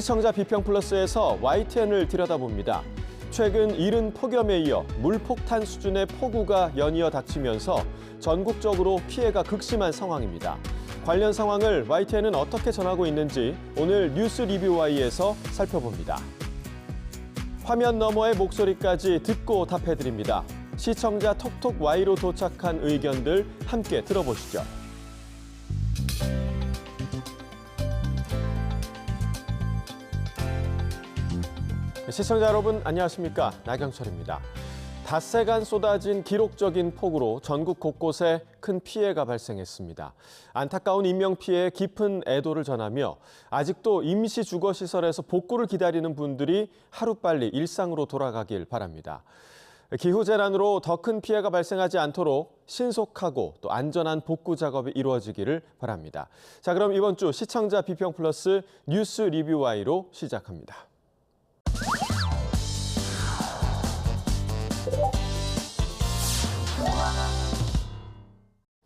시청자 비평 플러스에서 YTN을 들여다봅니다. 최근 이른 폭염에 이어 물폭탄 수준의 폭우가 연이어 닥치면서 전국적으로 피해가 극심한 상황입니다. 관련 상황을 YTN은 어떻게 전하고 있는지 오늘 뉴스 리뷰 Y에서 살펴봅니다. 화면 너머의 목소리까지 듣고 답해드립니다. 시청자 톡톡 Y로 도착한 의견들 함께 들어보시죠. 시청자 여러분 안녕하십니까? 나경철입니다. 닷새간 쏟아진 기록적인 폭우로 전국 곳곳에 큰 피해가 발생했습니다. 안타까운 인명피해에 깊은 애도를 전하며 아직도 임시주거시설에서 복구를 기다리는 분들이 하루빨리 일상으로 돌아가길 바랍니다. 기후재난으로 더 큰 피해가 발생하지 않도록 신속하고 또 안전한 복구 작업이 이루어지기를 바랍니다. 자, 그럼 이번 주 시청자 비평 플러스 뉴스 리뷰 Y로 시작합니다.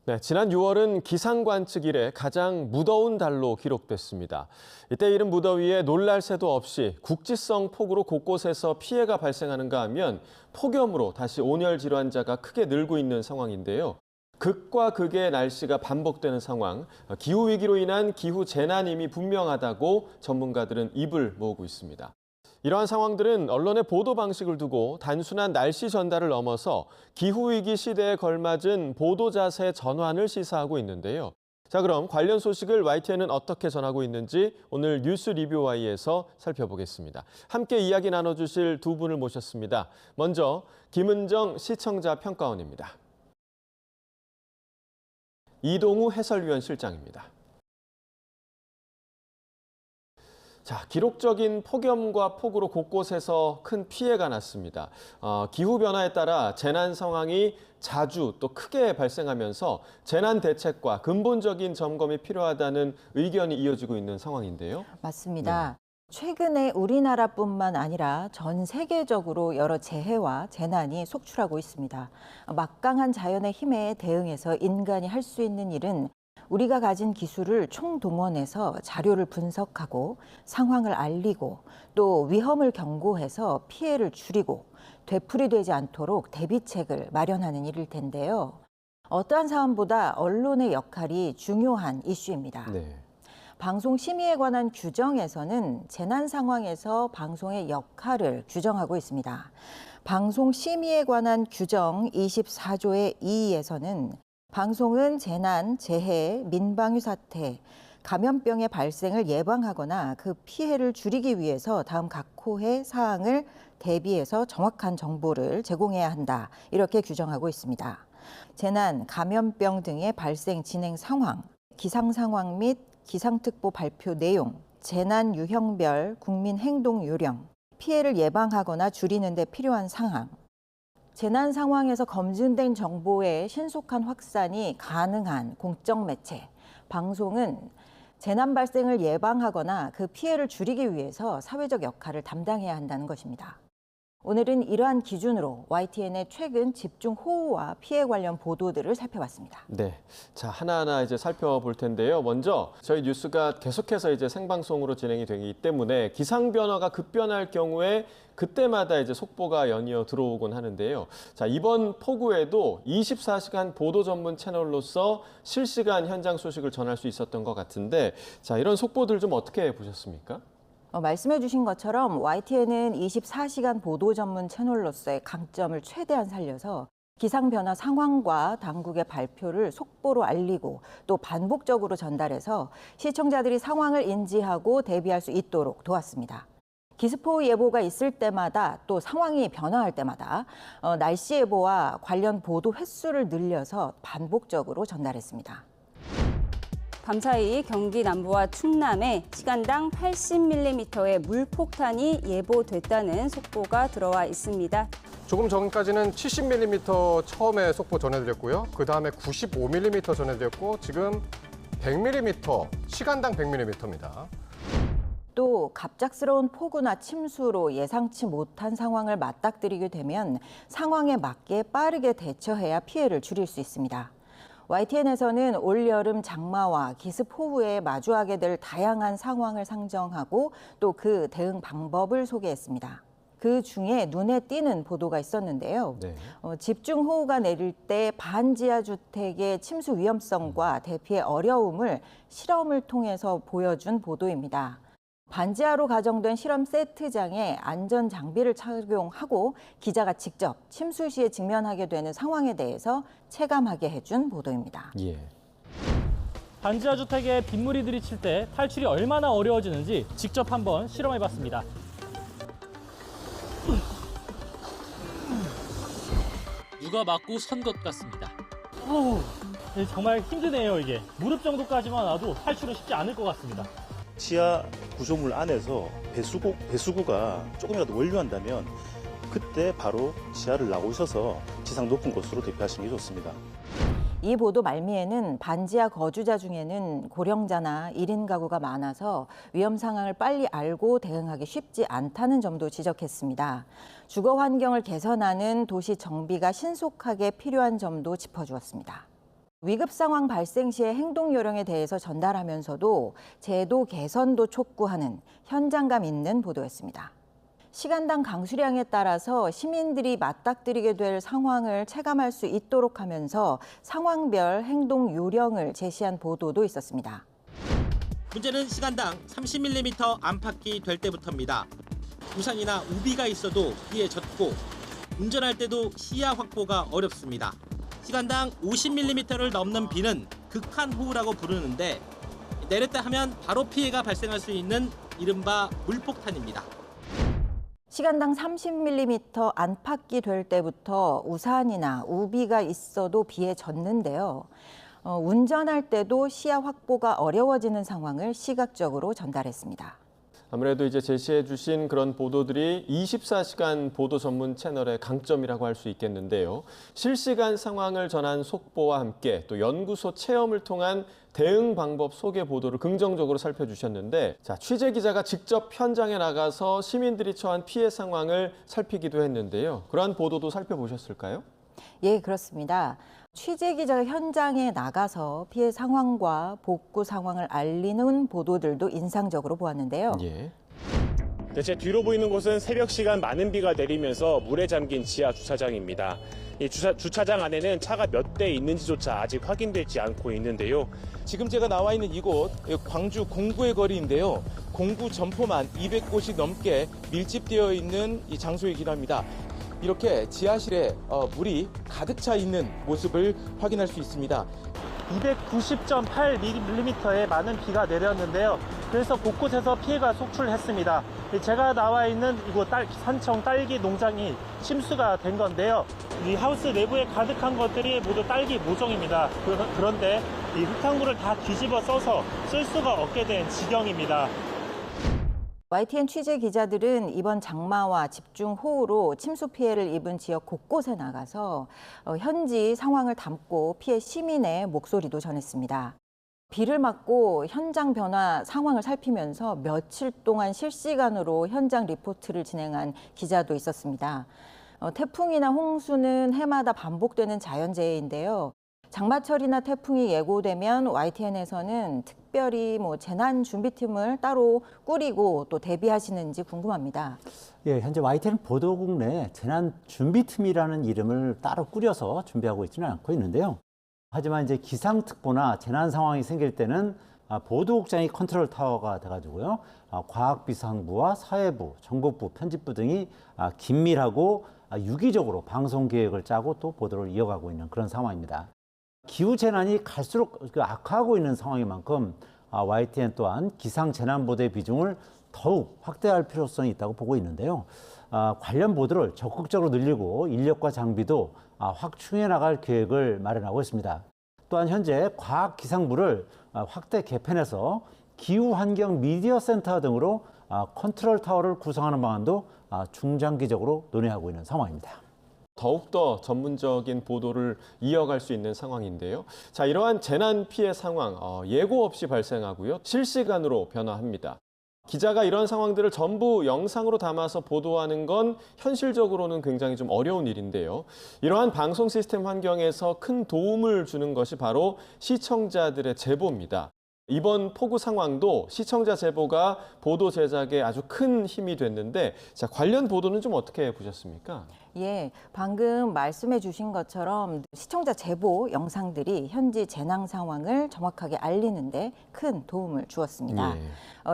네, 지난 6월은 기상관측 이래 가장 무더운 달로 기록됐습니다. 이때 이른 무더위에 놀랄 새도 없이 국지성 폭우로 곳곳에서 피해가 발생하는가 하면 폭염으로 다시 온열 질환자가 크게 늘고 있는 상황인데요. 극과 극의 날씨가 반복되는 상황, 기후위기로 인한 기후 재난임이 분명하다고 전문가들은 입을 모으고 있습니다. 이러한 상황들은 언론의 보도 방식을 두고 단순한 날씨 전달을 넘어서 기후위기 시대에 걸맞은 보도 자세 전환을 시사하고 있는데요. 자, 그럼 관련 소식을 YTN은 어떻게 전하고 있는지 오늘 뉴스 리뷰 Y에서 살펴보겠습니다. 함께 이야기 나눠주실 두 분을 모셨습니다. 먼저 김은정 시청자 평가원입니다. 이동우 해설위원 실장입니다. 자, 기록적인 폭염과 폭우로 곳곳에서 큰 피해가 났습니다. 기후변화에 따라 재난 상황이 자주 또 크게 발생하면서 재난 대책과 근본적인 점검이 필요하다는 의견이 이어지고 있는 상황인데요. 맞습니다. 최근에 우리나라뿐만 아니라 전 세계적으로 여러 재해와 재난이 속출하고 있습니다. 막강한 자연의 힘에 대응해서 인간이 할 수 있는 일은 우리가 가진 기술을 총동원해서 자료를 분석하고 상황을 알리고 또 위험을 경고해서 피해를 줄이고 되풀이되지 않도록 대비책을 마련하는 일일 텐데요. 어떠한 사안보다 언론의 역할이 중요한 이슈입니다. 네. 방송 심의에 관한 규정에서는 재난 상황에서 방송의 역할을 규정하고 있습니다. 방송 심의에 관한 규정 24조의 2에서는 방송은 재난, 재해, 민방위 사태, 감염병의 발생을 예방하거나 그 피해를 줄이기 위해서 다음 각 호의 사항을 대비해서 정확한 정보를 제공해야 한다. 이렇게 규정하고 있습니다. 재난, 감염병 등의 발생 진행 상황, 기상 상황 및 기상특보 발표 내용, 재난 유형별 국민 행동 요령, 피해를 예방하거나 줄이는 데 필요한 상황, 재난 상황에서 검증된 정보의 신속한 확산이 가능한 공적 매체, 방송은 재난 발생을 예방하거나 그 피해를 줄이기 위해서 사회적 역할을 담당해야 한다는 것입니다. 오늘은 이러한 기준으로 YTN의 최근 집중 호우와 피해 관련 보도들을 살펴봤습니다. 네, 자 하나하나 이제 살펴볼 텐데요. 먼저 저희 뉴스가 계속해서 이제 생방송으로 진행이 되기 때문에 기상 변화가 급변할 경우에 그때마다 이제 속보가 연이어 들어오곤 하는데요. 자, 이번 폭우에도 24시간 보도 전문 채널로서 실시간 현장 소식을 전할 수 있었던 것 같은데, 자 이런 속보들 좀 어떻게 보셨습니까? 말씀해 주신 것처럼 YTN은 24시간 보도 전문 채널로서의 강점을 최대한 살려서 기상 변화 상황과 당국의 발표를 속보로 알리고 또 반복적으로 전달해서 시청자들이 상황을 인지하고 대비할 수 있도록 도왔습니다. 기습호우 예보가 있을 때마다 또 상황이 변화할 때마다 날씨 예보와 관련 보도 횟수를 늘려서 반복적으로 전달했습니다. 밤사이 경기 남부와 충남에 시간당 80mm의 물폭탄이 예보됐다는 속보가 들어와 있습니다. 조금 전까지는 70mm 처음에 속보 전해드렸고요. 그다음에 95mm 전해드렸고 지금 100mm, 시간당 100mm입니다. 또 갑작스러운 폭우나 침수로 예상치 못한 상황을 맞닥뜨리게 되면 상황에 맞게 빠르게 대처해야 피해를 줄일 수 있습니다. YTN에서는 올여름 장마와 기습호우에 마주하게 될 다양한 상황을 상정하고 또 그 대응 방법을 소개했습니다. 그 중에 눈에 띄는 보도가 있었는데요. 네. 집중호우가 내릴 때 반지하 주택의 침수 위험성과 대피의 어려움을 실험을 통해서 보여준 보도입니다. 반지하로 가정된 실험 세트장에 안전 장비를 착용하고 기자가 직접 침수 시에 직면하게 되는 상황에 대해서 체감하게 해준 보도입니다. 예. 반지하 주택에 빗물이 들이칠 때 탈출이 얼마나 어려워지는지 직접 한번 실험해봤습니다. 누가 맞고 선 것 같습니다. 정말 힘드네요, 이게. 무릎 정도까지만 와도 탈출은 쉽지 않을 것 같습니다. 지하 구조물 안에서 배수구가 조금이라도 원류한다면 그때 바로 지하를 나오셔서 지상 높은 곳으로 대피하시는 게 좋습니다. 이 보도 말미에는 반지하 거주자 중에는 고령자나 1인 가구가 많아서 위험 상황을 빨리 알고 대응하기 쉽지 않다는 점도 지적했습니다. 주거 환경을 개선하는 도시 정비가 신속하게 필요한 점도 짚어주었습니다. 위급 상황 발생 시의 행동 요령에 대해서 전달하면서도 제도 개선도 촉구하는 현장감 있는 보도였습니다. 시간당 강수량에 따라서 시민들이 맞닥뜨리게 될 상황을 체감할 수 있도록 하면서 상황별 행동 요령을 제시한 보도도 있었습니다. 문제는 시간당 30mm 안팎이 될 때부터입니다. 우산이나 우비가 있어도 비에 젖고 운전할 때도 시야 확보가 어렵습니다. 시간당 50mm를 넘는 비는 극한호우라고 부르는데 내렸다 하면 바로 피해가 발생할 수 있는 이른바 물폭탄입니다. 시간당 30mm 안팎이 될 때부터 우산이나 우비가 있어도 비에 젖는데요. 운전할 때도 시야 확보가 어려워지는 상황을 시각적으로 전달했습니다. 아무래도 이제 제시해 주신 그런 보도들이 24시간 보도 전문 채널의 강점이라고 할 수 있겠는데요. 실시간 상황을 전한 속보와 함께 또 연구소 체험을 통한 대응 방법 소개 보도를 긍정적으로 살펴주셨는데, 자, 취재 기자가 직접 현장에 나가서 시민들이 처한 피해 상황을 살피기도 했는데요. 그러한 보도도 살펴보셨을까요? 예, 그렇습니다. 취재 기자가 현장에 나가서 피해 상황과 복구 상황을 알리는 보도들도 인상적으로 보았는데요. 예. 제 뒤로 보이는 곳은 새벽 시간 많은 비가 내리면서 물에 잠긴 지하 주차장입니다. 이 주차장 안에는 차가 몇 대 있는지조차 아직 확인되지 않고 있는데요. 지금 제가 나와 있는 이곳 광주 공구의 거리인데요. 공구 점포만 200곳이 넘게 밀집되어 있는 이 장소이기도 합니다. 이렇게 지하실에 물이 가득 차 있는 모습을 확인할 수 있습니다. 290.8mm의 많은 비가 내렸는데요. 그래서 곳곳에서 피해가 속출했습니다. 제가 나와 있는 이곳 산청 딸기 농장이 침수가 된 건데요. 이 하우스 내부에 가득한 것들이 모두 딸기 모종입니다. 그런데 이 흙탕물을 다 뒤집어 써서 쓸 수가 없게 된 지경입니다. YTN 취재 기자들은 이번 장마와 집중호우로 침수 피해를 입은 지역 곳곳에 나가서 현지 상황을 담고 피해 시민의 목소리도 전했습니다. 비를 맞고 현장 변화 상황을 살피면서 며칠 동안 실시간으로 현장 리포트를 진행한 기자도 있었습니다. 태풍이나 홍수는 해마다 반복되는 자연재해인데요. 장마철이나 태풍이 예고되면 YTN에서는 특별히 재난 준비팀을 따로 꾸리고 또 대비하시는지 궁금합니다. 예, 현재 YTN 보도국 내 재난 준비팀이라는 이름을 따로 꾸려서 준비하고 있지는 않고 있는데요. 하지만 이제 기상특보나 재난 상황이 생길 때는 보도국장이 컨트롤 타워가 돼가지고요. 과학비상부와 사회부, 정보부, 편집부 등이 긴밀하고 유기적으로 방송 계획을 짜고 또 보도를 이어가고 있는 그런 상황입니다. 기후 재난이 갈수록 악화하고 있는 상황인 만큼 YTN 또한 기상 재난 보도의 비중을 더욱 확대할 필요성이 있다고 보고 있는데요. 관련 보도를 적극적으로 늘리고 인력과 장비도 확충해 나갈 계획을 마련하고 있습니다. 또한 현재 과학기상부를 확대 개편해서 기후환경 미디어 센터 등으로 컨트롤 타워를 구성하는 방안도 중장기적으로 논의하고 있는 상황입니다. 더욱더 전문적인 보도를 이어갈 수 있는 상황인데요. 자, 이러한 재난 피해 상황 예고 없이 발생하고요. 실시간으로 변화합니다. 기자가 이런 상황들을 전부 영상으로 담아서 보도하는 건 현실적으로는 굉장히 좀 어려운 일인데요. 이러한 방송 시스템 환경에서 큰 도움을 주는 것이 바로 시청자들의 제보입니다. 이번 폭우 상황도 시청자 제보가 보도 제작에 아주 큰 힘이 됐는데, 자, 관련 보도는 좀 어떻게 보셨습니까? 예, 방금 말씀해 주신 것처럼 시청자 제보 영상들이 현지 재난 상황을 정확하게 알리는데 큰 도움을 주었습니다.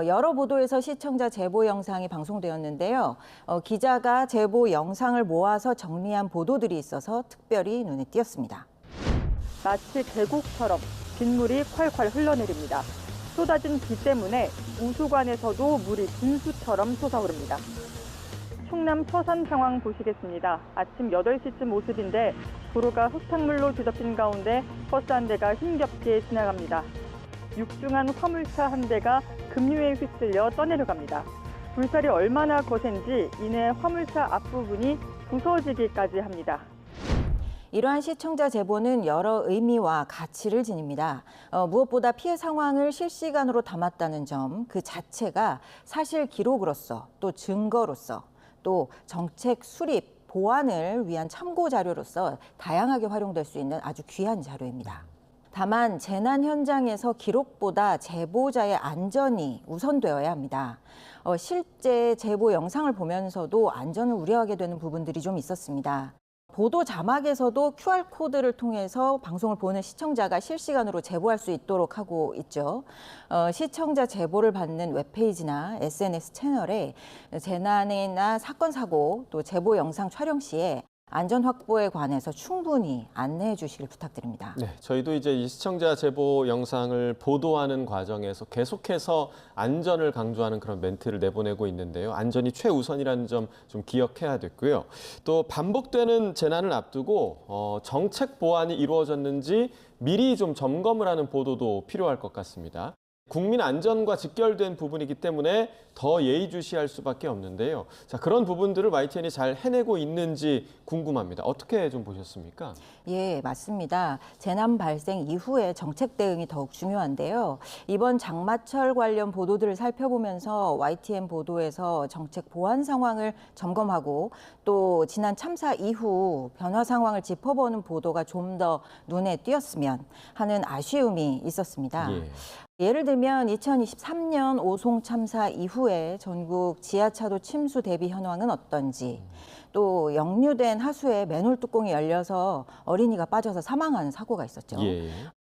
여러 보도에서 시청자 제보 영상이 방송되었는데요. 기자가 제보 영상을 모아서 정리한 보도들이 있어서 특별히 눈에 띄었습니다. 마치 계곡처럼 빗물이 콸콸 흘러내립니다. 쏟아진 비 때문에 우수관에서도 물이 분수처럼 솟아오릅니다. 충남 서산 상황 보시겠습니다. 아침 8시쯤 모습인데 도로가 흙탕물로 뒤덮인 가운데 버스 한 대가 힘겹게 지나갑니다. 육중한 화물차 한 대가 급류에 휩쓸려 떠내려갑니다. 불살이 얼마나 거센지 이내 화물차 앞부분이 부서지기까지 합니다. 이러한 시청자 제보는 여러 의미와 가치를 지닙니다. 무엇보다 피해 상황을 실시간으로 담았다는 점, 그 자체가 사실 기록으로서 또 증거로서 또 정책 수립, 보완을 위한 참고 자료로서 다양하게 활용될 수 있는 아주 귀한 자료입니다. 다만 재난 현장에서 기록보다 제보자의 안전이 우선되어야 합니다. 실제 제보 영상을 보면서도 안전을 우려하게 되는 부분들이 좀 있었습니다. 보도 자막에서도 QR코드를 통해서 방송을 보는 시청자가 실시간으로 제보할 수 있도록 하고 있죠. 시청자 제보를 받는 웹페이지나 SNS 채널에 재난이나 사건, 사고, 또 제보 영상 촬영 시에 안전 확보에 관해서 충분히 안내해 주시길 부탁드립니다. 네, 저희도 이제 이 시청자 제보 영상을 보도하는 과정에서 계속해서 안전을 강조하는 그런 멘트를 내보내고 있는데요. 안전이 최우선이라는 점 좀 기억해야 됐고요. 또 반복되는 재난을 앞두고 정책 보완이 이루어졌는지 미리 좀 점검을 하는 보도도 필요할 것 같습니다. 국민 안전과 직결된 부분이기 때문에 더 예의주시할 수밖에 없는데요. 자, 그런 부분들을 YTN이 잘 해내고 있는지 궁금합니다. 어떻게 좀 보셨습니까? 예, 맞습니다. 재난 발생 이후에 정책 대응이 더욱 중요한데요. 이번 장마철 관련 보도들을 살펴보면서 YTN 보도에서 정책 보완 상황을 점검하고 또 지난 참사 이후 변화 상황을 짚어보는 보도가 좀 더 눈에 띄었으면 하는 아쉬움이 있었습니다. 예를 들면 2023년 오송 참사 이후에 전국 지하차도 침수 대비 현황은 어떤지, 또 역류된 하수에 맨홀 뚜껑이 열려서 어린이가 빠져서 사망하는 사고가 있었죠.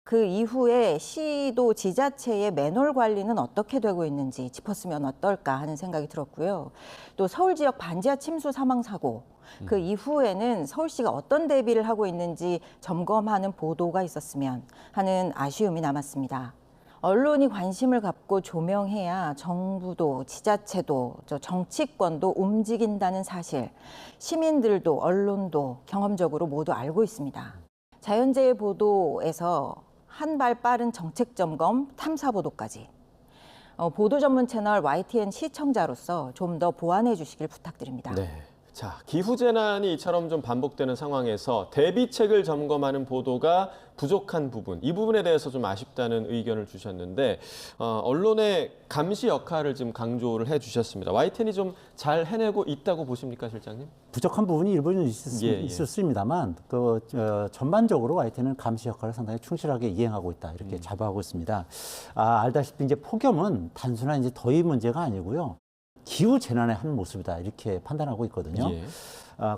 그 이후에 시도 지자체의 맨홀 관리는 어떻게 되고 있는지 짚었으면 어떨까 하는 생각이 들었고요. 또 서울 지역 반지하 침수 사망 사고, 그 이후에는 서울시가 어떤 대비를 하고 있는지 점검하는 보도가 있었으면 하는 아쉬움이 남았습니다. 언론이 관심을 갖고 조명해야 정부도 지자체도 정치권도 움직인다는 사실, 시민들도 언론도 경험적으로 모두 알고 있습니다. 자연재해 보도에서 한 발 빠른 정책 점검, 탐사 보도까지 보도 전문 채널 YTN 시청자로서 좀 더 보완해 주시길 부탁드립니다. 네. 자, 기후재난이 이처럼 좀 반복되는 상황에서 대비책을 점검하는 보도가 부족한 부분, 이 부분에 대해서 좀 아쉽다는 의견을 주셨는데 언론의 감시 역할을 좀 강조를 해주셨습니다. YTN이 좀 잘 해내고 있다고 보십니까, 실장님? 부족한 부분이 일부는 있었습니다만 전반적으로 YTN은 감시 역할을 상당히 충실하게 이행하고 있다, 이렇게 자부하고 있습니다. 알다시피 이제 폭염은 단순한 이제 더위 문제가 아니고요. 기후 재난의 한 모습이다, 이렇게 판단하고 있거든요.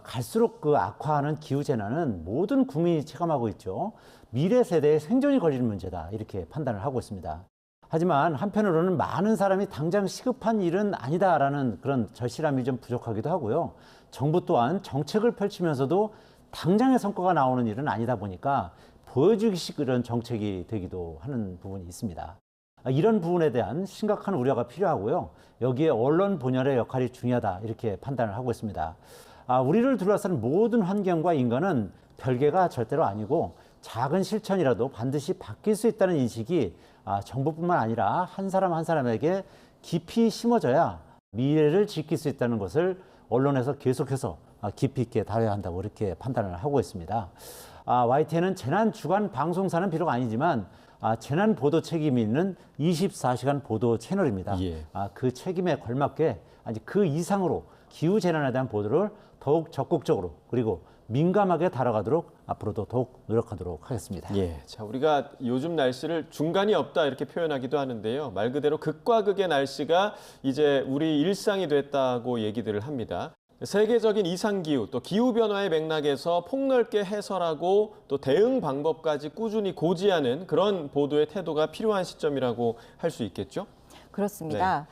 갈수록 그 악화하는 기후 재난은 모든 국민이 체감하고 있죠. 미래 세대의 생존이 걸리는 문제다, 이렇게 판단을 하고 있습니다. 하지만 한편으로는 많은 사람이 당장 시급한 일은 아니다라는 그런 절실함이 좀 부족하기도 하고요. 정부 또한 정책을 펼치면서도 당장의 성과가 나오는 일은 아니다 보니까 보여주기식 그런 정책이 되기도 하는 부분이 있습니다. 이런 부분에 대한 심각한 우려가 필요하고요. 여기에 언론 본연의 역할이 중요하다, 이렇게 판단을 하고 있습니다. 우리를 둘러싸는 모든 환경과 인간은 별개가 절대로 아니고 작은 실천이라도 반드시 바뀔 수 있다는 인식이 정부뿐만 아니라 한 사람 한 사람에게 깊이 심어져야 미래를 지킬 수 있다는 것을 언론에서 계속해서 깊이 있게 다뤄야 한다고 이렇게 판단을 하고 있습니다. YTN은 재난 주간 방송사는 비록 아니지만 재난 보도 책임이 있는 24시간 보도 채널입니다. 예. 그 책임에 걸맞게 그 이상으로 기후 재난에 대한 보도를 더욱 적극적으로 그리고 민감하게 다뤄가도록 앞으로도 더욱 노력하도록 하겠습니다. 예, 자 우리가 요즘 날씨를 중간이 없다 이렇게 표현하기도 하는데요. 말 그대로 극과 극의 날씨가 이제 우리 일상이 됐다고 얘기들을 합니다. 세계적인 이상기후 또 기후변화의 맥락에서 폭넓게 해설하고 또 대응 방법까지 꾸준히 고지하는 그런 보도의 태도가 필요한 시점이라고 할 수 있겠죠? 그렇습니다.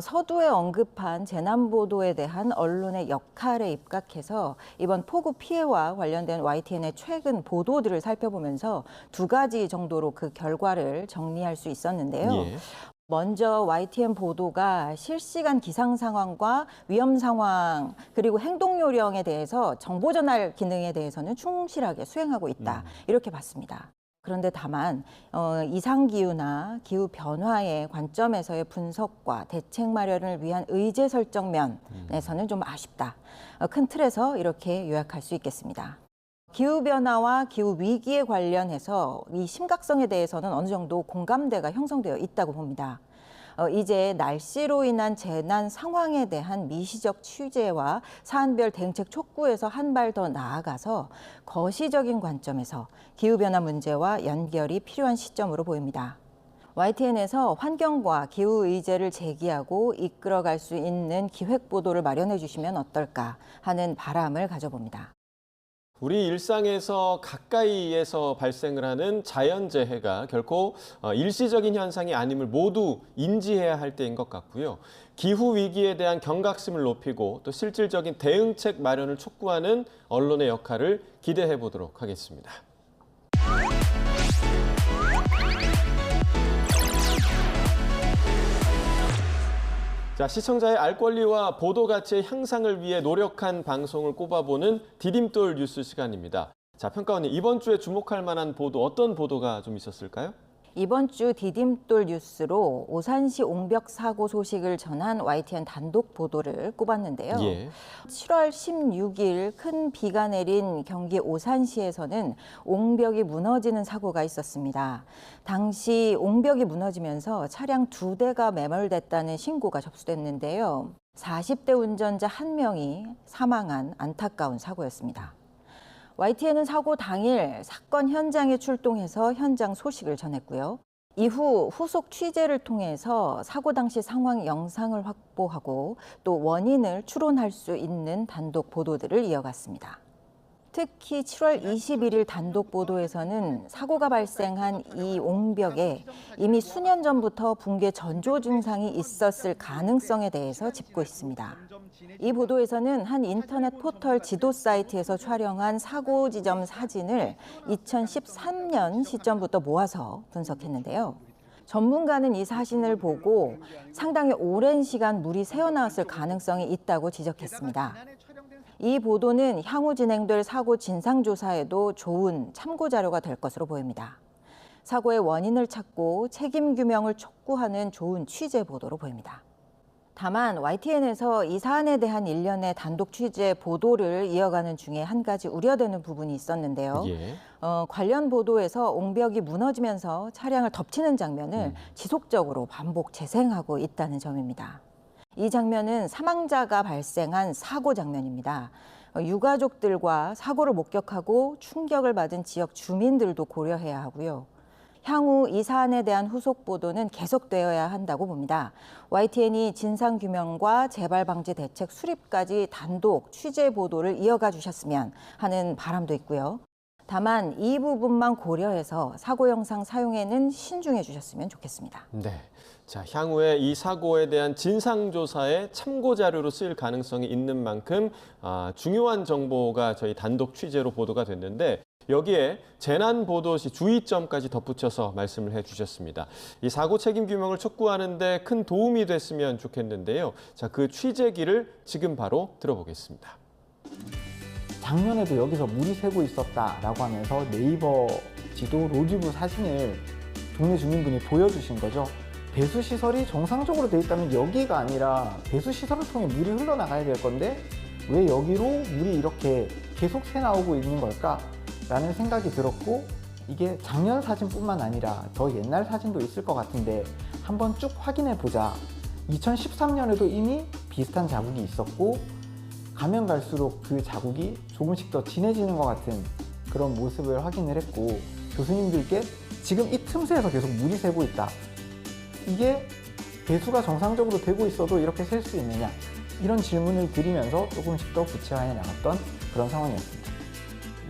서두에 언급한 재난 보도에 대한 언론의 역할에 입각해서 이번 폭우 피해와 관련된 YTN의 최근 보도들을 살펴보면서 두 가지 정도로 그 결과를 정리할 수 있었는데요. 예. 먼저 YTN 보도가 실시간 기상 상황과 위험 상황 그리고 행동 요령에 대해서 정보 전달 기능에 대해서는 충실하게 수행하고 있다. 이렇게 봤습니다. 그런데 다만 이상기후나 기후 변화의 관점에서의 분석과 대책 마련을 위한 의제 설정 면에서는 좀 아쉽다. 큰 틀에서 이렇게 요약할 수 있겠습니다. 기후변화와 기후위기에 관련해서 이 심각성에 대해서는 어느 정도 공감대가 형성되어 있다고 봅니다. 이제 날씨로 인한 재난 상황에 대한 미시적 취재와 사안별 대응책 촉구에서 한 발 더 나아가서 거시적인 관점에서 기후변화 문제와 연결이 필요한 시점으로 보입니다. YTN에서 환경과 기후 의제를 제기하고 이끌어갈 수 있는 기획 보도를 마련해 주시면 어떨까 하는 바람을 가져봅니다. 우리 일상에서 가까이에서 발생을 하는 자연재해가 결코 일시적인 현상이 아님을 모두 인지해야 할 때인 것 같고요. 기후위기에 대한 경각심을 높이고 또 실질적인 대응책 마련을 촉구하는 언론의 역할을 기대해 보도록 하겠습니다. 자, 시청자의 알 권리와 보도 가치의 향상을 위해 노력한 방송을 꼽아보는 디딤돌 뉴스 시간입니다. 자, 평가원님, 이번 주에 주목할 만한 보도, 어떤 보도가 좀 있었을까요? 이번 주 디딤돌 뉴스로 오산시 옹벽 사고 소식을 전한 YTN 단독 보도를 꼽았는데요. 예. 7월 16일 큰 비가 내린 경기 오산시에서는 옹벽이 무너지는 사고가 있었습니다. 당시 옹벽이 무너지면서 차량 2대가 매몰됐다는 신고가 접수됐는데요. 40대 운전자 1명이 사망한 안타까운 사고였습니다. YTN은 사고 당일 사건 현장에 출동해서 현장 소식을 전했고요. 이후 후속 취재를 통해서 사고 당시 상황 영상을 확보하고 또 원인을 추론할 수 있는 단독 보도들을 이어갔습니다. 특히 7월 21일 단독 보도에서는 사고가 발생한 이 옹벽에 이미 수년 전부터 붕괴 전조 증상이 있었을 가능성에 대해서 짚고 있습니다. 이 보도에서는 한 인터넷 포털 지도 사이트에서 촬영한 사고 지점 사진을 2013년 시점부터 모아서 분석했는데요. 전문가는 이 사진을 보고 상당히 오랜 시간 물이 새어나왔을 가능성이 있다고 지적했습니다. 이 보도는 향후 진행될 사고 진상조사에도 좋은 참고 자료가 될 것으로 보입니다. 사고의 원인을 찾고 책임 규명을 촉구하는 좋은 취재 보도로 보입니다. 다만 YTN에서 이 사안에 대한 일련의 단독 취재 보도를 이어가는 중에 한 가지 우려되는 부분이 있었는데요. 예. 관련 보도에서 옹벽이 무너지면서 차량을 덮치는 장면을 지속적으로 반복 재생하고 있다는 점입니다. 이 장면은 사망자가 발생한 사고 장면입니다. 유가족들과 사고를 목격하고 충격을 받은 지역 주민들도 고려해야 하고요. 향후 이 사안에 대한 후속 보도는 계속되어야 한다고 봅니다. YTN이 진상규명과 재발방지 대책 수립까지 단독 취재 보도를 이어가 주셨으면 하는 바람도 있고요. 다만 이 부분만 고려해서 사고 영상 사용에는 신중해 주셨으면 좋겠습니다. 네. 자, 향후에 이 사고에 대한 진상조사의 참고 자료로 쓰일 가능성이 있는 만큼 중요한 정보가 저희 단독 취재로 보도가 됐는데 여기에 재난 보도 시 주의점까지 덧붙여서 말씀을 해주셨습니다. 이 사고 책임 규명을 촉구하는 데 큰 도움이 됐으면 좋겠는데요. 자, 그 취재기를 지금 바로 들어보겠습니다. 작년에도 여기서 물이 새고 있었다라고 하면서 네이버 지도 로지부 사진을 동네 주민분이 보여주신 거죠. 배수시설이 정상적으로 돼 있다면 여기가 아니라 배수시설을 통해 물이 흘러나가야 될 건데 왜 여기로 물이 이렇게 계속 새나오고 있는 걸까? 라는 생각이 들었고, 이게 작년 사진뿐만 아니라 더 옛날 사진도 있을 것 같은데 한번 쭉 확인해 보자. 2013년에도 이미 비슷한 자국이 있었고, 가면 갈수록 그 자국이 조금씩 더 진해지는 것 같은 그런 모습을 확인을 했고, 교수님들께 지금 이 틈새에서 계속 물이 새고 있다. 이게 배수가 정상적으로 되고 있어도 이렇게 셀 수 있느냐? 이런 질문을 드리면서 조금씩 더 구체화해 나갔던 그런 상황이었습니다.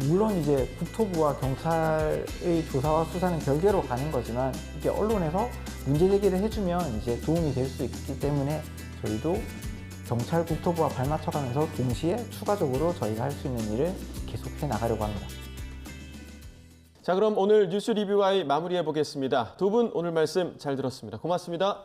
물론 이제 국토부와 경찰의 조사와 수사는 별개로 가는 거지만, 이게 언론에서 문제 제기를 해주면 이제 도움이 될 수 있기 때문에 저희도 경찰, 국토부와 발맞춰가면서 동시에 추가적으로 저희가 할 수 있는 일을 계속해 나가려고 합니다. 자, 그럼 오늘 뉴스 리뷰와의 마무리해 보겠습니다. 두 분 오늘 말씀 잘 들었습니다. 고맙습니다.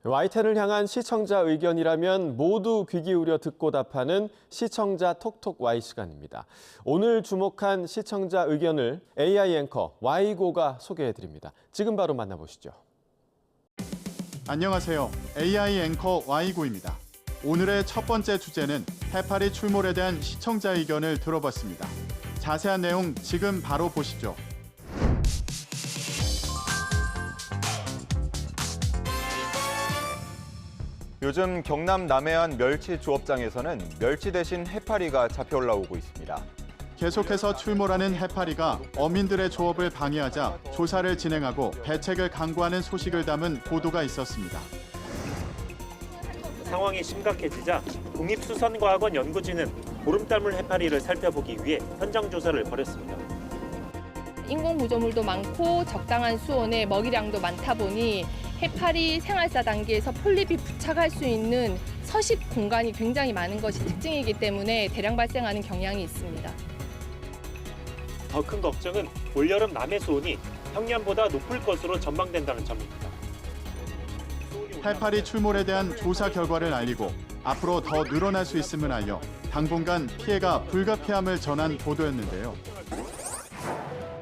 YTN을 향한 시청자 의견이라면 모두 귀 기울여 듣고 답하는 시청자 톡톡 Y 시간입니다. 오늘 주목한 시청자 의견을 AI 앵커 Y고가 소개해드립니다. 지금 바로 만나보시죠. 안녕하세요. AI 앵커 Y고입니다. 오늘의 첫 번째 주제는 해파리 출몰에 대한 시청자 의견을 들어봤습니다. 자세한 내용 지금 바로 보시죠. 요즘 경남 남해안 멸치 조업장에서는 멸치 대신 해파리가 잡혀 올라오고 있습니다. 계속해서 출몰하는 해파리가 어민들의 조업을 방해하자 조사를 진행하고 대책을 강구하는 소식을 담은 보도가 있었습니다. 상황이 심각해지자 국립수산과학원 연구진은 보름달물 해파리를 살펴보기 위해 현장 조사를 벌였습니다. 인공 구조물도 많고 적당한 수온에 먹이량도 많다 보니 해파리 생활사 단계에서 폴립이 부착할 수 있는 서식 공간이 굉장히 많은 것이 특징이기 때문에 대량 발생하는 경향이 있습니다. 더 큰 걱정은 올여름 남해 수온이 평년보다 높을 것으로 전망된다는 점입니다. 해파리 출몰에 대한 조사 결과를 알리고 앞으로 더 늘어날 수 있음을 알려 당분간 피해가 불가피함을 전한 보도였는데요.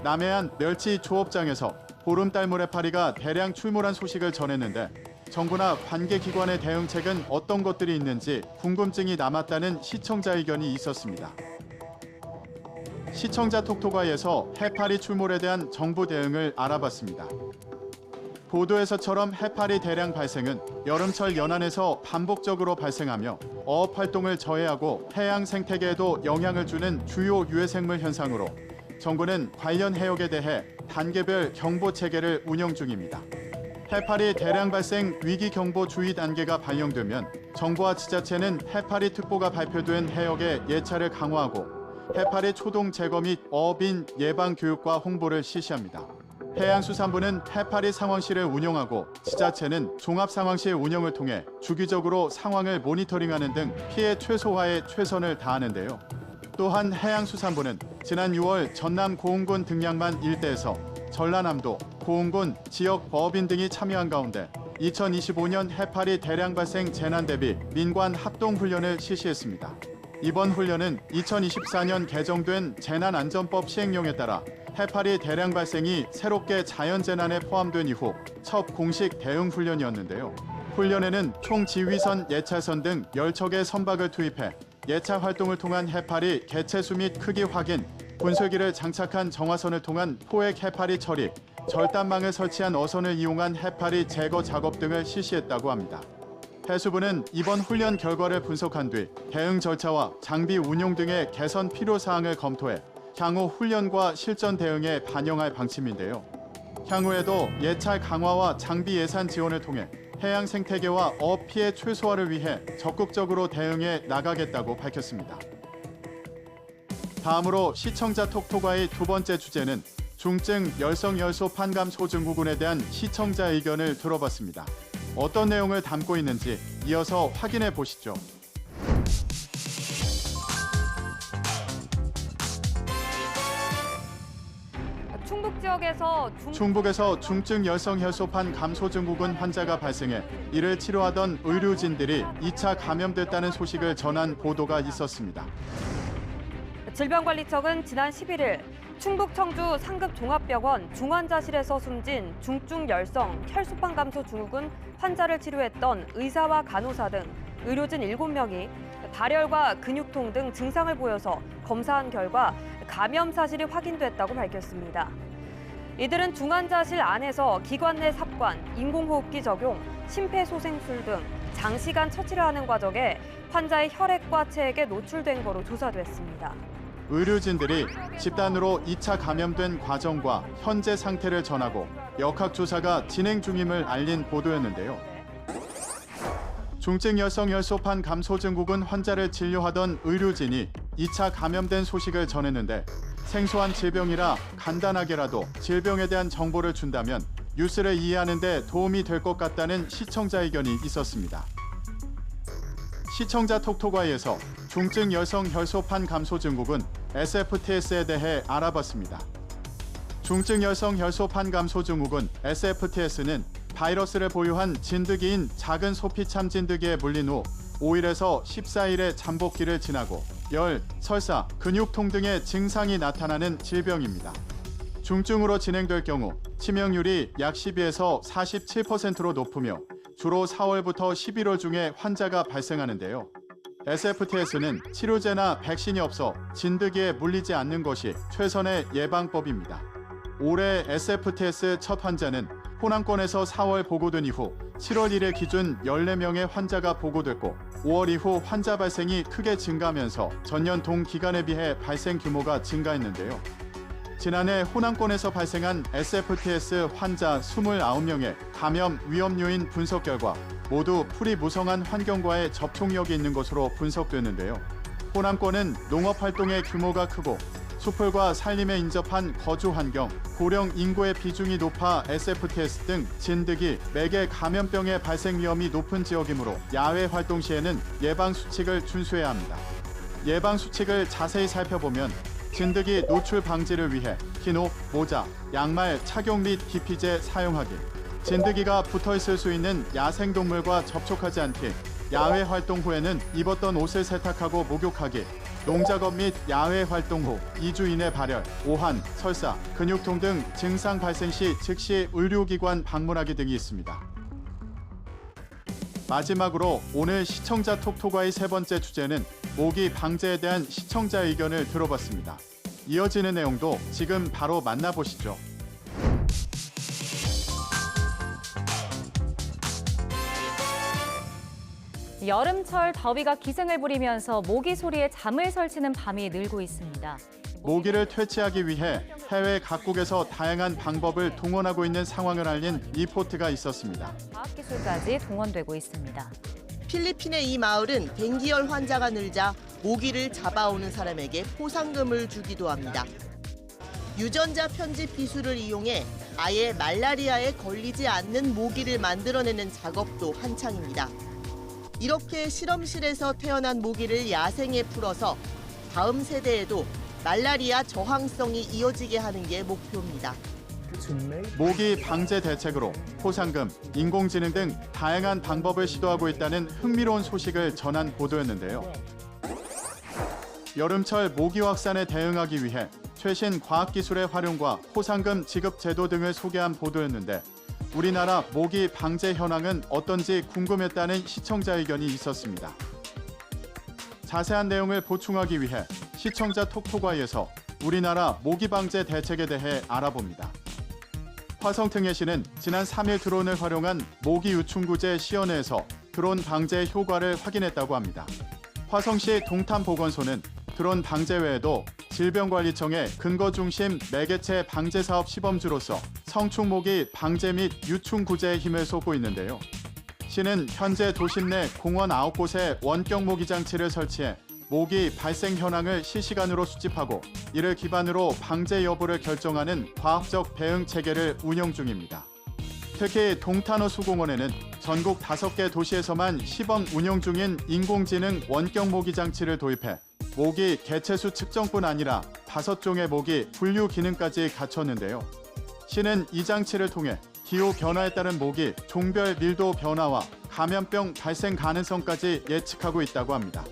남해안 멸치 조업장에서 보름달물 해파리가 대량 출몰한 소식을 전했는데 정부나 관계기관의 대응책은 어떤 것들이 있는지 궁금증이 남았다는 시청자 의견이 있었습니다. 시청자 톡톡아에서 해파리 출몰에 대한 정부 대응을 알아봤습니다. 보도에서처럼 해파리 대량 발생은 여름철 연안에서 반복적으로 발생하며 어업 활동을 저해하고 해양 생태계에도 영향을 주는 주요 유해생물 현상으로 정부는 관련 해역에 대해 단계별 경보 체계를 운영 중입니다. 해파리 대량 발생 위기 경보 주의 단계가 발령되면 정부와 지자체는 해파리 특보가 발표된 해역에 예찰을 강화하고 해파리 초동 제거 및 어업인 예방 교육과 홍보를 실시합니다. 해양수산부는 해파리 상황실을 운영하고 지자체는 종합상황실 운영을 통해 주기적으로 상황을 모니터링하는 등 피해 최소화에 최선을 다하는데요. 또한 해양수산부는 지난 6월 전남 고흥군 등량만 일대에서 전라남도, 고흥군 지역 법인 등이 참여한 가운데 2025년 해파리 대량 발생 재난 대비 민관 합동훈련을 실시했습니다. 이번 훈련은 2024년 개정된 재난안전법 시행령에 따라 해파리 대량 발생이 새롭게 자연재난에 포함된 이후 첫 공식 대응 훈련이었는데요. 훈련에는 총지휘선, 예찰선 등 10척의 선박을 투입해 예찰 활동을 통한 해파리 개체수 및 크기 확인, 분쇄기를 장착한 정화선을 통한 포획 해파리 처리, 절단망을 설치한 어선을 이용한 해파리 제거 작업 등을 실시했다고 합니다. 해수부는 이번 훈련 결과를 분석한 뒤 대응 절차와 장비 운용 등의 개선 필요사항을 검토해 향후 훈련과 실전 대응에 반영할 방침인데요. 향후에도 예찰 강화와 장비 예산 지원을 통해 해양 생태계와 어업 피해 최소화를 위해 적극적으로 대응해 나가겠다고 밝혔습니다. 다음으로 시청자 톡톡아의 두 번째 주제는 중증 열성열소 판감 소증후군에 대한 시청자 의견을 들어봤습니다. 어떤 내용을 담고 있는지 이어서 확인해 보시죠. 충북에서 중증 열성혈소판 감소증후군 환자가 발생해 이를 치료하던 의료진들이 2차 감염됐다는 소식을 전한 보도가 있었습니다. 질병관리청은 지난 11일 충북 청주 상급종합병원 중환자실에서 숨진 중증열성 혈소판 감소 증후군 환자를 치료했던 의사와 간호사 등 의료진 7명이 발열과 근육통 등 증상을 보여서 검사한 결과 감염 사실이 확인됐다고 밝혔습니다. 이들은 중환자실 안에서 기관 내 삽관, 인공호흡기 적용, 심폐소생술 등 장시간 처치를 하는 과정에 환자의 혈액과 체액에 노출된 거로 조사됐습니다. 의료진들이 집단으로 2차 감염된 과정과 현재 상태를 전하고 역학조사가 진행 중임을 알린 보도였는데요. 중증열성 혈소판 감소 증후군 환자를 진료하던 의료진이 2차 감염된 소식을 전했는데 생소한 질병이라 간단하게라도 질병에 대한 정보를 준다면 뉴스를 이해하는 데 도움이 될 것 같다는 시청자 의견이 있었습니다. 시청자 톡톡아이에서 중증 열성 혈소판 감소 증후군 SFTS에 대해 알아봤습니다. 중증 열성 혈소판 감소 증후군 SFTS는 바이러스를 보유한 진드기인 작은 소피참 진드기에 물린 후 5일에서 14일의 잠복기를 지나고 열, 설사, 근육통 등의 증상이 나타나는 질병입니다. 중증으로 진행될 경우 치명률이 약 12에서 47%로 높으며 주로 4월부터 11월 중에 환자가 발생하는데요. SFTS는 치료제나 백신이 없어 진드기에 물리지 않는 것이 최선의 예방법입니다. 올해 SFTS 첫 환자는 호남권에서 4월 보고된 이후 7월 1일 기준 14명의 환자가 보고됐고 5월 이후 환자 발생이 크게 증가하면서 전년 동기간에 비해 발생 규모가 증가했는데요. 지난해 호남권에서 발생한 SFTS 환자 29명의 감염 위험 요인 분석 결과 모두 풀이 무성한 환경과의 접촉력이 있는 것으로 분석됐는데요. 호남권은 농업 활동의 규모가 크고 수풀과 산림에 인접한 거주 환경, 고령 인구의 비중이 높아 SFTS 등 진드기, 매개 감염병의 발생 위험이 높은 지역이므로 야외 활동 시에는 예방 수칙을 준수해야 합니다. 예방 수칙을 자세히 살펴보면 진드기 노출 방지를 위해 흰옷, 모자, 양말 착용 및 기피제 사용하기, 진드기가 붙어있을 수 있는 야생동물과 접촉하지 않기, 야외 활동 후에는 입었던 옷을 세탁하고 목욕하기, 농작업 및 야외 활동 후 2주 이내 발열, 오한, 설사, 근육통 등 증상 발생 시 즉시 의료기관 방문하기 등이 있습니다. 마지막으로 오늘 시청자 톡톡아의 세 번째 주제는 모기 방제에 대한 시청자 의견을 들어봤습니다. 이어지는 내용도 지금 바로 만나보시죠. 여름철 더위가 기승을 부리면서 모기 소리에 잠을 설치는 밤이 늘고 있습니다. 모기를 퇴치하기 위해 해외 각국에서 다양한 방법을 동원하고 있는 상황을 알린 리포트가 있었습니다. 과학기술까지 동원되고 있습니다. 필리핀의 이 마을은 댕기열 환자가 늘자 모기를 잡아오는 사람에게 포상금을 주기도 합니다. 유전자 편집 기술을 이용해 아예 말라리아에 걸리지 않는 모기를 만들어내는 작업도 한창입니다. 이렇게 실험실에서 태어난 모기를 야생에 풀어서 다음 세대에도 말라리아 저항성이 이어지게 하는 게 목표입니다. 모기 방제 대책으로 포상금, 인공지능 등 다양한 방법을 시도하고 있다는 흥미로운 소식을 전한 보도였는데요. 여름철 모기 확산에 대응하기 위해 최신 과학기술의 활용과 포상금 지급 제도 등을 소개한 보도였는데 우리나라 모기 방제 현황은 어떤지 궁금했다는 시청자 의견이 있었습니다. 자세한 내용을 보충하기 위해 시청자 톡톡아이에서 우리나라 모기 방제 대책에 대해 알아봅니다. 화성특례시는 지난 3일 드론을 활용한 모기 유충구제 시연회에서 드론 방제 효과를 확인했다고 합니다. 화성시 동탄보건소는 드론 방제 외에도 질병관리청의 근거중심 매개체 방제 사업 시범주로서 성충모기 방제 및 유충구제에 힘을 쏟고 있는데요. 시는 현재 도심 내 공원 9곳에 원격 모기 장치를 설치해 모기 발생 현황을 실시간으로 수집하고 이를 기반으로 방제 여부를 결정하는 과학적 대응 체계를 운영 중입니다. 특히 동탄호수공원에는 전국 5개 도시에서만 시범 운영 중인 인공지능 원격 모기 장치를 도입해 모기 개체수 측정뿐 아니라 5종의 모기 분류 기능까지 갖췄는데요. 시는 이 장치를 통해 기후 변화에 따른 모기 종별 밀도 변화와 감염병 발생 가능성까지 예측하고 있다고 합니다.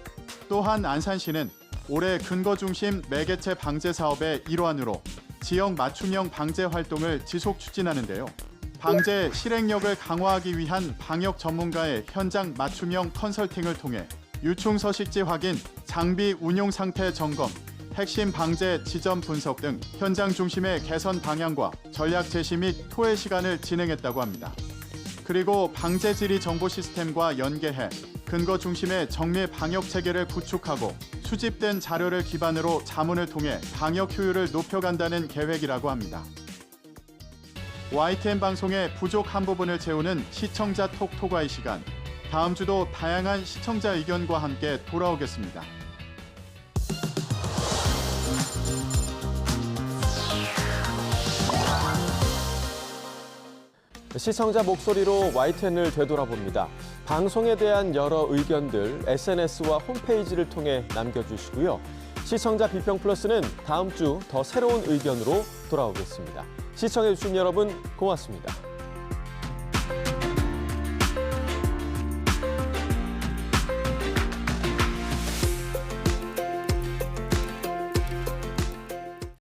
또한 안산시는 올해 근거 중심 매개체 방제 사업의 일환으로 지역 맞춤형 방제 활동을 지속 추진하는데요. 방제 실행력을 강화하기 위한 방역 전문가의 현장 맞춤형 컨설팅을 통해 유충 서식지 확인, 장비 운용 상태 점검, 핵심 방제 지점 분석 등 현장 중심의 개선 방향과 전략 제시 및 토의 시간을 진행했다고 합니다. 그리고 방제 질의 정보 시스템과 연계해 근거 중심의 정밀 방역 체계를 구축하고 수집된 자료를 기반으로 자문을 통해 방역 효율을 높여간다는 계획이라고 합니다. YTN 방송의 부족한 부분을 채우는 시청자 톡토가이 시간. 다음 주도 다양한 시청자 의견과 함께 돌아오겠습니다. 시청자 목소리로 YTN을 되돌아봅니다. 방송에 대한 여러 의견들 SNS와 홈페이지를 통해 남겨주시고요. 시청자 비평 플러스는 다음 주 더 새로운 의견으로 돌아오겠습니다. 시청해주신 여러분 고맙습니다.